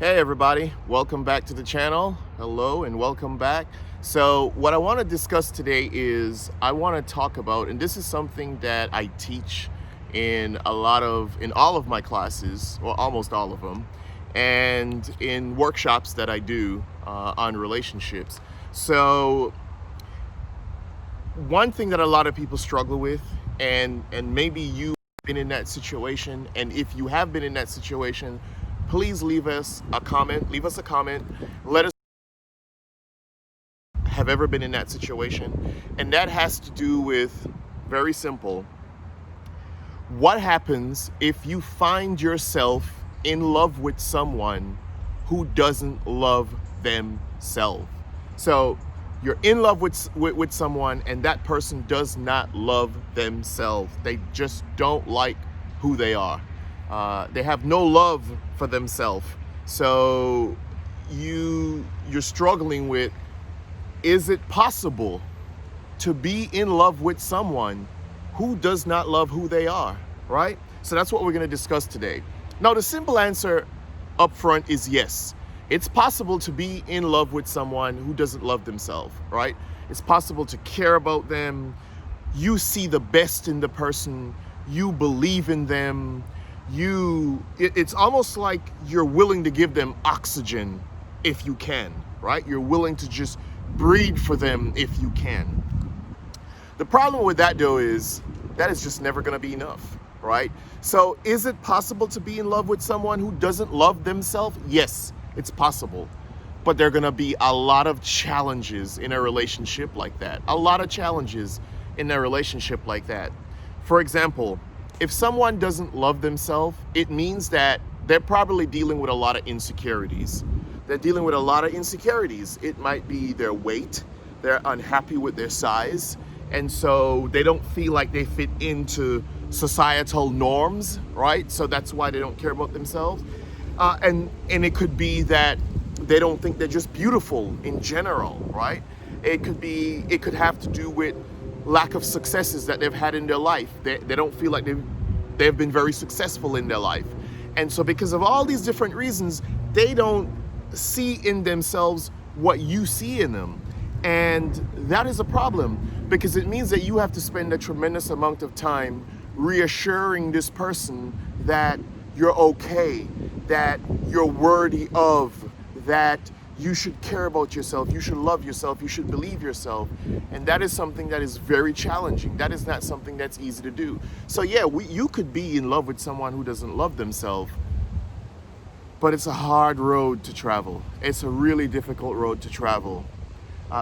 Hey everybody, welcome back to the channel. Hello and welcome back. So what I want to discuss today is I want to talk about, and this is something that I teach in all of my classes, well almost all of them, and in workshops that I do on relationships. So one thing that a lot of people struggle with, and maybe you've been in that situation, and if you have been in that situation, please leave us a comment. Let us have ever been in that situation. And that has to do with, very simple, what happens if you find yourself in love with someone who doesn't love themselves? So you're in love with someone and that person does not love themselves. They just don't like who they are. They have no love for themselves. So you're struggling with, is it possible to be in love with someone who does not love who they are, right? So that's what we're going to discuss today. Now, the simple answer up front is yes. It's possible to be in love with someone who doesn't love themselves, right? It's possible to care about them. You see the best in the person. You believe in them. It's almost like you're willing to give them oxygen if you can, right? You're willing to just breathe for them if you can. The problem with that though is that is just never going to be enough, right? So is it possible to be in love with someone who doesn't love themselves? Yes, it's possible. But there are going to be a lot of challenges in a relationship like that. A lot of challenges in a relationship like that. For example, if someone doesn't love themselves, it means that they're probably dealing with a lot of insecurities. They're dealing with a lot of insecurities. It might be their weight. They're unhappy with their size. And so they don't feel like they fit into societal norms, right? So that's why they don't care about themselves. And it could be that they don't think they're just beautiful in general, right? It could have to do with lack of successes that they've had in their life. They don't feel like they've been very successful in their life. And so because of all these different reasons, they don't see in themselves what you see in them. And that is a problem because it means that you have to spend a tremendous amount of time reassuring this person that you're okay, that you're worthy of, that you should care about yourself, you should love yourself, you should believe yourself. And that is something that is very challenging. That is not something that's easy to do. So yeah, you could be in love with someone who doesn't love themselves, but it's a hard road to travel. It's a really difficult road to travel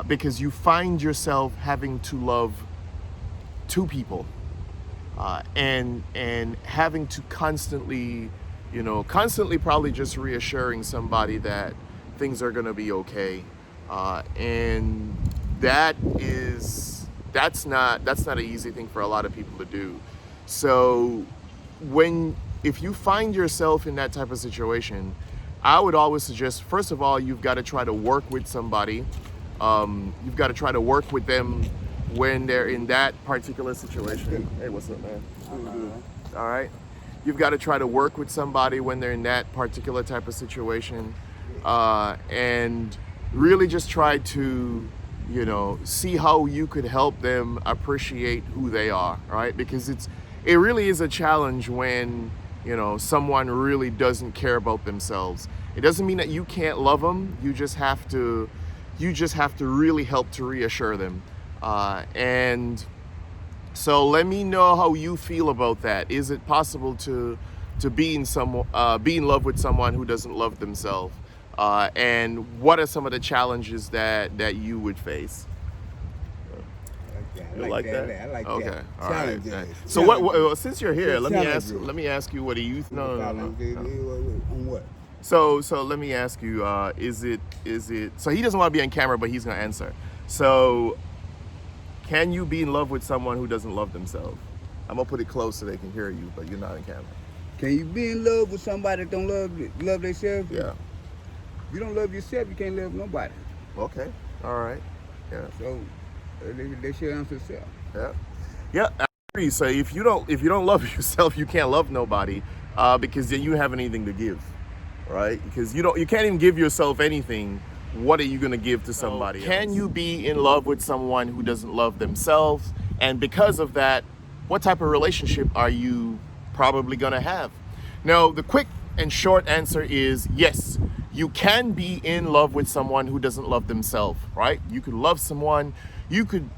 because you find yourself having to love two people and having to constantly probably just reassuring somebody that things are gonna be okay, and that's not an easy thing for a lot of people to do. So if you find yourself in that type of situation, I would always suggest, first of all, you've got to try to work with somebody. You've got to try to work with them when they're in that particular situation. Hey, what's up, man? All right. You've got to try to work with somebody when they're in that particular type of situation. And really just try to, see how you could help them appreciate who they are, right? Because it really is a challenge when, someone really doesn't care about themselves. It doesn't mean that you can't love them. You just have to really help to reassure them. And so let me know how you feel about that. Is it possible to be in love with someone who doesn't love themselves? And what are some of the challenges that you would face? I like that. I like okay. that. All right. Challenges. So what? Since you're here, let me ask you. What do you? No. On what? So let me ask you. Is it? So he doesn't want to be on camera, but he's gonna answer. So, can you be in love with someone who doesn't love themselves? I'm gonna put it close so they can hear you, but you're not on camera. Can you be in love with somebody that don't love themselves? Yeah. If you don't love yourself, you can't love nobody. Okay. All right. Yeah. So they should answer self. Yeah. Yeah. I agree. So if you don't love yourself, you can't love nobody, because then you have anything to give. right? Because you can't even give yourself anything. What are you going to give to somebody else? Can you be in love with someone who doesn't love themselves? And because of that, what type of relationship are you probably going to have? Now, the quick and short answer is yes. You can be in love with someone who doesn't love themselves, right? You could love someone. You could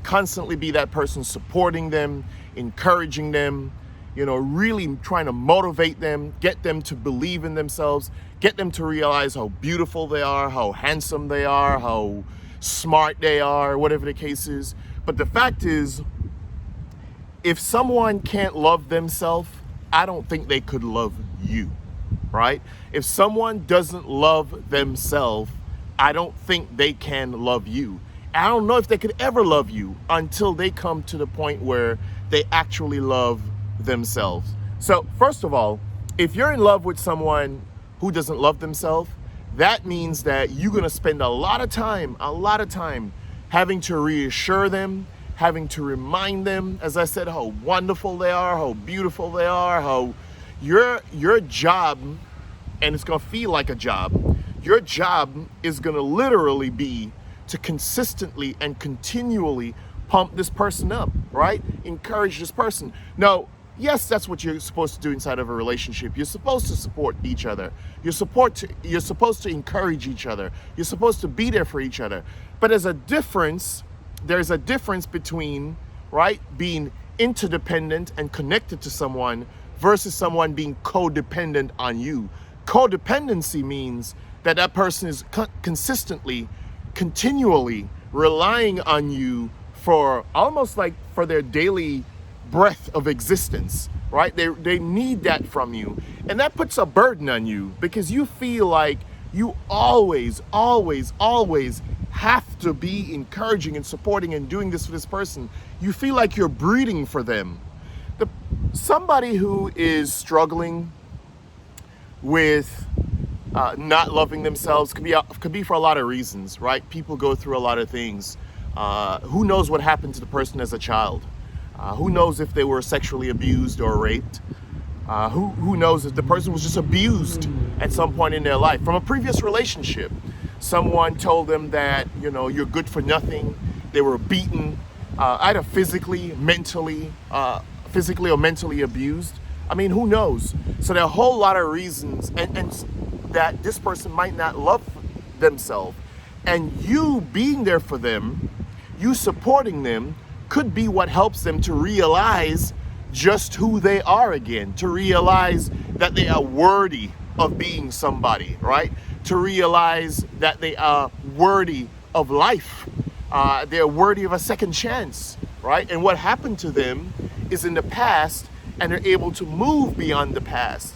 constantly be that person, supporting them, encouraging them, really trying to motivate them, get them to believe in themselves, get them to realize how beautiful they are, how handsome they are, how smart they are, whatever the case is. But the fact is, if someone can't love themselves, I don't think they could love you, right? If someone doesn't love themselves, I don't think they can love you. I don't know if they could ever love you until they come to the point where they actually love themselves. So first of all, if you're in love with someone who doesn't love themselves, that means that you're going to spend a lot of time having to reassure them, having to remind them, as I said, how wonderful they are, how beautiful they are, how your job, and it's going to feel like a job, your job is going to literally be to consistently and continually pump this person up, right? Encourage this person. Now, yes, that's what you're supposed to do inside of a relationship. You're supposed to support each other. You're supposed to encourage each other. You're supposed to be there for each other. But there's a difference between, right, being interdependent and connected to someone versus someone being codependent on you. Codependency means that person is consistently, continually relying on you for almost like for their daily breath of existence, right? They need that from you. And that puts a burden on you because you feel like you always have to be encouraging and supporting and doing this for this person. You feel like you're breeding for them. Somebody who is struggling with not loving themselves could be for a lot of reasons, right? People go through a lot of things. Who knows what happened to the person as a child? Who knows if they were sexually abused or raped? Who knows if the person was just abused at some point in their life from a previous relationship? Someone told them that, you're good for nothing. They were beaten, either physically or mentally abused. I mean, who knows? So there are a whole lot of reasons and that this person might not love themselves. And you being there for them, you supporting them, could be what helps them to realize just who they are again, to realize that they are worthy of being somebody, right? To realize that they are worthy of life. They're worthy of a second chance, right? And what happened to them is in the past, and they're able to move beyond the past.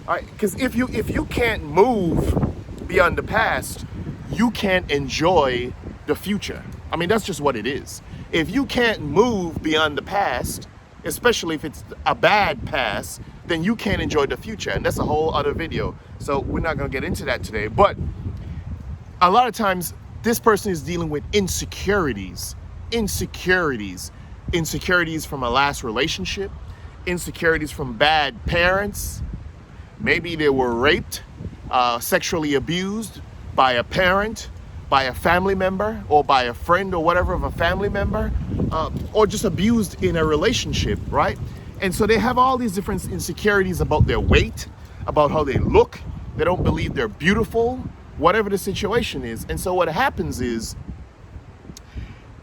All right? Because if you can't move beyond the past, you can't enjoy the future. I mean, that's just what it is. If you can't move beyond the past, especially if it's a bad past, then you can't enjoy the future. And that's a whole other video. So we're not going to get into that today. But a lot of times, this person is dealing with insecurities from a last relationship, insecurities from bad parents. Maybe they were raped, sexually abused by a parent, by a family member, or by a friend or whatever of a family member, or just abused in a relationship, right? And so they have all these different insecurities about their weight, about how they look. They don't believe they're beautiful, whatever the situation is. And so what happens is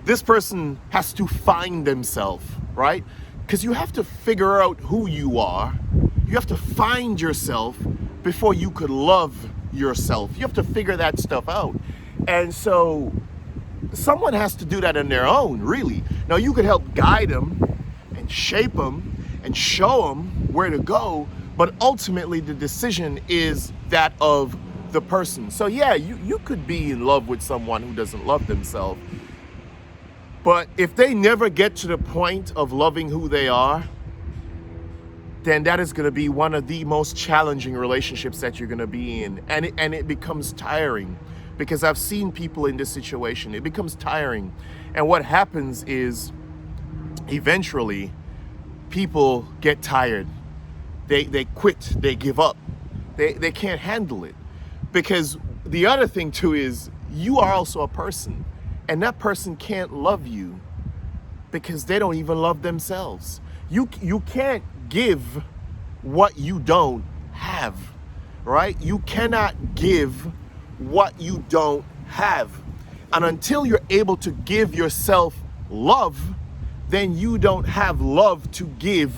this person has to find themselves, right? Because you have to figure out who you are. You have to find yourself before you could love yourself. You have to figure that stuff out. And so someone has to do that on their own, really. Now, you could help guide them and shape them and show them where to go, but ultimately the decision is that of the person. So yeah, you could be in love with someone who doesn't love themselves, but if they never get to the point of loving who they are, then that is going to be one of the most challenging relationships that you're going to be in. And it becomes tiring, because I've seen people in this situation. It becomes tiring. And what happens is eventually people get tired. They quit, they give up, They can't handle it. Because the other thing too is you are also a person, and that person can't love you because they don't even love themselves. You can't give what you don't have, right? You cannot give what you don't have. And until you're able to give yourself love, then you don't have love to give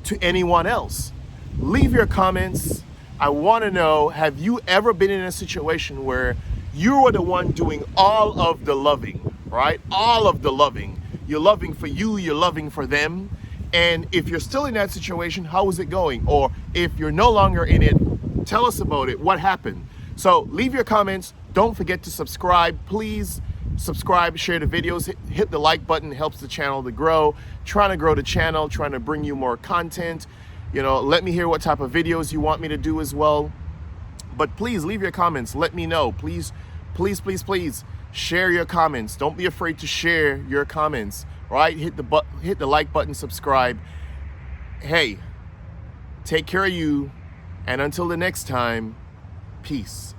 to anyone else. Leave your comments. I want to know, have you ever been in a situation where you were the one doing all of the loving, right? All of the loving. You're loving for you, you're loving for them. And if you're still in that situation, how is it going? Or if you're no longer in it, tell us about it. What happened? So leave your comments. Don't forget to subscribe. Please subscribe, share the videos, hit the like button. It helps the channel to grow. Trying to grow the channel, trying to bring you more content. You know, let me hear what type of videos you want me to do as well. But please leave your comments. Let me know. Please, please, please, please share your comments. Don't be afraid to share your comments. Right? Hit the like button, subscribe. Hey, take care of you. And until the next time, peace.